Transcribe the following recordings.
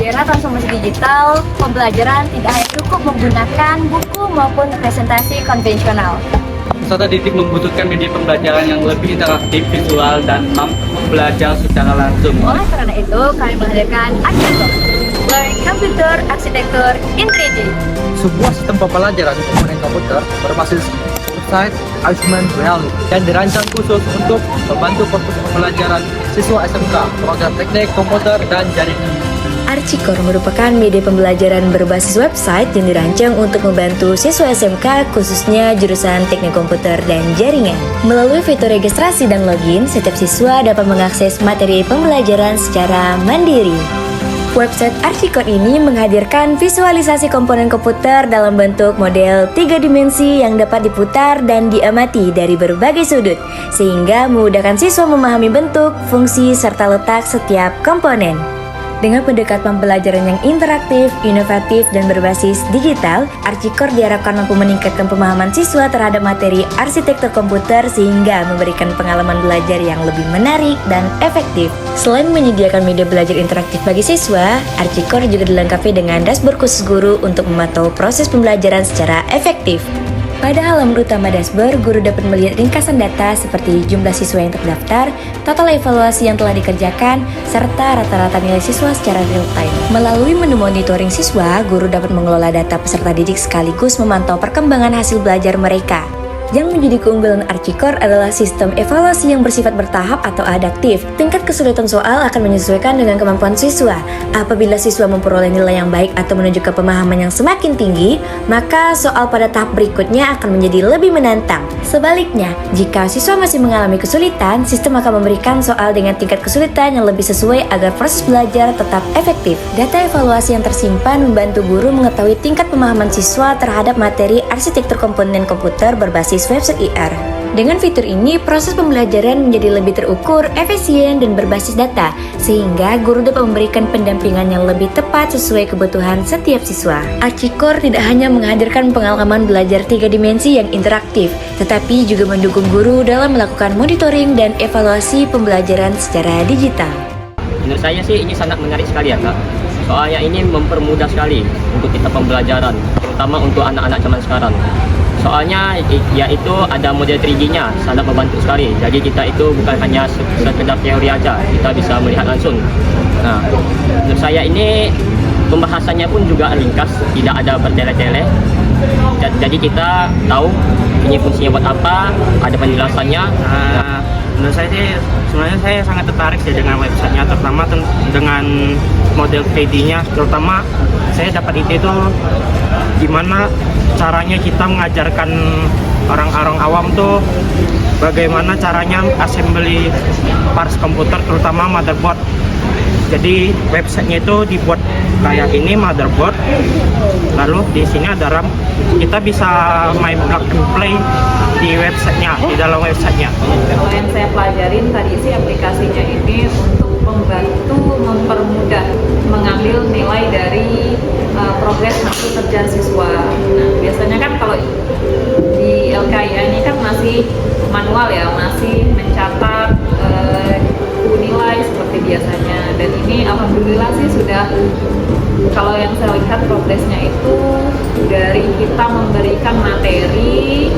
era transformasi digital, pembelajaran tidak hanya cukup menggunakan buku maupun presentasi konvensional. Peserta didik membutuhkan media pembelajaran yang lebih interaktif, visual, dan mampu belajar secara langsung. Oleh karena itu, kami menghadirkan Archicor, Learning Computer Architecture in 3D. Sebuah sistem pembelajaran komponen komputer berbasis website augmented reality yang dirancang khusus untuk membantu fokus pembelajaran siswa SMK, program teknik komputer dan jaringan. Archicor merupakan media pembelajaran berbasis website yang dirancang untuk membantu siswa SMK khususnya jurusan teknik komputer dan jaringan. Melalui fitur registrasi dan login, setiap siswa dapat mengakses materi pembelajaran secara mandiri. Website Archicor ini menghadirkan visualisasi komponen komputer dalam bentuk model 3 dimensi yang dapat diputar dan diamati dari berbagai sudut, sehingga memudahkan siswa memahami bentuk, fungsi, serta letak setiap komponen. Dengan pendekatan pembelajaran yang interaktif, inovatif, dan berbasis digital, Archicor diharapkan mampu meningkatkan pemahaman siswa terhadap materi arsitektur komputer sehingga memberikan pengalaman belajar yang lebih menarik dan efektif. Selain menyediakan media belajar interaktif bagi siswa, Archicor juga dilengkapi dengan dashboard khusus guru untuk memantau proses pembelajaran secara efektif. Pada halaman utama dashboard, guru dapat melihat ringkasan data seperti jumlah siswa yang terdaftar, total evaluasi yang telah dikerjakan, serta rata-rata nilai siswa secara real-time. Melalui menu monitoring siswa, guru dapat mengelola data peserta didik sekaligus memantau perkembangan hasil belajar mereka. Yang menjadi keunggulan Archicor adalah sistem evaluasi yang bersifat bertahap atau adaptif. Tingkat kesulitan soal akan menyesuaikan dengan kemampuan siswa. Apabila siswa memperoleh nilai yang baik atau menunjukkan pemahaman yang semakin tinggi, maka soal pada tahap berikutnya akan menjadi lebih menantang. Sebaliknya, jika siswa masih mengalami kesulitan, sistem akan memberikan soal dengan tingkat kesulitan yang lebih sesuai agar proses belajar tetap efektif. Data evaluasi yang tersimpan membantu guru mengetahui tingkat pemahaman siswa terhadap materi arsitektur komponen komputer berbasis website IR. Dengan fitur ini, proses pembelajaran menjadi lebih terukur, efisien, dan berbasis data, sehingga guru dapat memberikan pendampingan yang lebih tepat sesuai kebutuhan setiap siswa. Archicor tidak hanya menghadirkan pengalaman belajar 3 dimensi yang interaktif, tetapi juga mendukung guru dalam melakukan monitoring dan evaluasi pembelajaran secara digital. Menurut saya sih ini sangat menarik sekali ya Kak. Soalnya ini mempermudah sekali untuk kita pembelajaran, terutama untuk anak-anak zaman sekarang. Soalnya yaitu ada model 3D-nya, sangat membantu sekali. Jadi kita itu bukan hanya sekedar teori aja, kita bisa melihat langsung. Nah, menurut saya ini pembahasannya pun juga ringkas, tidak ada bertele-tele. Jadi kita tahu ini fungsinya buat apa, ada penjelasannya. Menurut saya sih sebenarnya saya sangat tertarik sih dengan websitenya, terutama dengan model 3D-nya. Terutama saya dapat ide itu gimana caranya kita mengajarkan orang-orang awam tuh bagaimana caranya assembly parts komputer, terutama motherboard. Jadi websitenya itu dibuat kayak ini motherboard, lalu di sini ada RAM. Kita bisa main plug and play di websitenya, di dalam websitenya. Yang saya pelajarin tadi sih aplikasinya ini untuk membantu mempermudah mengambil nilai dari progres hasil kerja siswa. Nah, biasanya kan kalau di LKIA ini kan masih manual ya, masih mencatat nilai seperti biasanya. Dan ini alhamdulillah sih sudah, kalau yang saya lihat progresnya itu dari kita memberikan materi,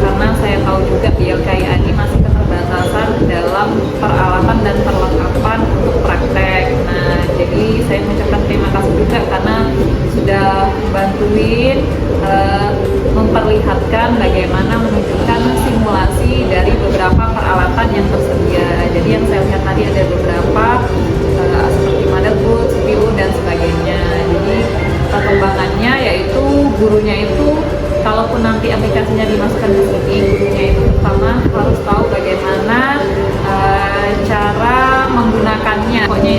karena saya tahu juga di LKIA ini masih keterbatasan dalam peralatan dan perlengkapan untuk praktek. Nah, jadi saya mengucapkan terima kasih juga karena sudah bantuin memperlihatkan bagaimana menunjukkan simulasi dari beberapa peralatan yang tersedia. Jadi yang saya lihat tadi ada beberapa seperti motherboard, CPU, dan sebagainya. Jadi perkembangannya yaitu gurunya itu, kalaupun nanti aplikasinya dimasukkan ke sini, gurunya itu pertama harus tahu bagaimana cara menggunakannya. Pokoknya